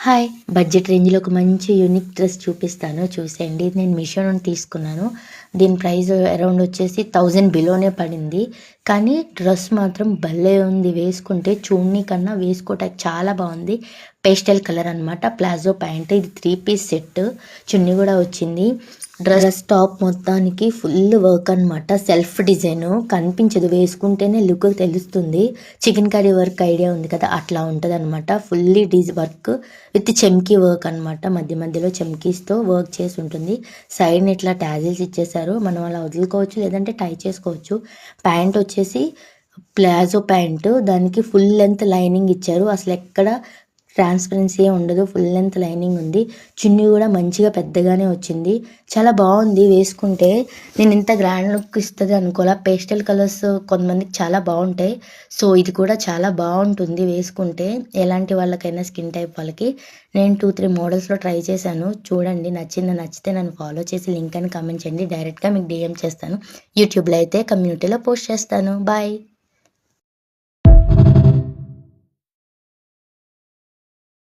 Hi! Budget రేంజ్‌లో ఒక మంచి యూనిక్ డ్రెస్ చూపిస్తాను చూసేయండి. ఇది నేను మీషో నుండి తీసుకున్నాను. దీని ప్రైస్ అరౌండ్ వచ్చేసి 1000 బిలోనే పడింది. కానీ డ్రెస్ మాత్రం భలే ఉంది. వేసుకుంటే చున్నీ కన్నా వేసుకోవటానికి చాలా బాగుంది. పేస్టల్ కలర్ అనమాట. Palazzo pant. ఇది 3 పీస్ సెట్. చున్నీ కూడా వచ్చింది. డ్రెస్ టాప్ మొత్తానికి ఫుల్ వర్క్ అనమాట. సెల్ఫ్ డిజైన్ కనిపించదు, వేసుకుంటేనే లుక్ తెలుస్తుంది. చికెన్ కర్రీ వర్క్ ఐడియా ఉంది కదా, అట్లా ఉంటుంది అనమాట. ఫుల్లీ వర్క్ విత్ చెమ్కీ వర్క్ అనమాట. మధ్య మధ్యలో చెమ్కీస్తో వర్క్ చేసి ఉంటుంది. సైడ్ ఇట్లా టాజిల్స్ ఇచ్చేసారు. మనం అలా వదులుకోవచ్చు, లేదంటే టై చేసుకోవచ్చు. ప్యాంట్ వచ్చేసి ప్లాజో ప్యాంటు, దానికి ఫుల్ లెంత్ లైనింగ్ ఇచ్చారు. అసలు ఎక్కడ ట్రాన్స్పరెన్సీ ఉండదు. ఫుల్ లెంత్ లైనింగ్ ఉంది. చున్నీ కూడా మంచిగా పెద్దగానే వచ్చింది. చాలా బాగుంది వేసుకుంటే. నేను ఇంత గ్రాండ్ లుక్ ఇస్తుంది అనుకోలే. పేస్టల్ కలర్స్ కొంతమందికి చాలా బాగుంటాయి. సో ఇది కూడా చాలా బాగుంటుంది వేసుకుంటే. ఎలాంటి వాళ్ళకైనా స్కిన్ టైప్ వాళ్ళకి. నేను 2-3 మోడల్స్లో ట్రై చేశాను. చూడండి, నచ్చితే నన్ను ఫాలో చేసి లింక్ అని కామెంట్ చేయండి. డైరెక్ట్గా మీకు డిఎం చేస్తాను. యూట్యూబ్లో అయితే కమ్యూనిటీలో పోస్ట్ చేస్తాను. బాయ్.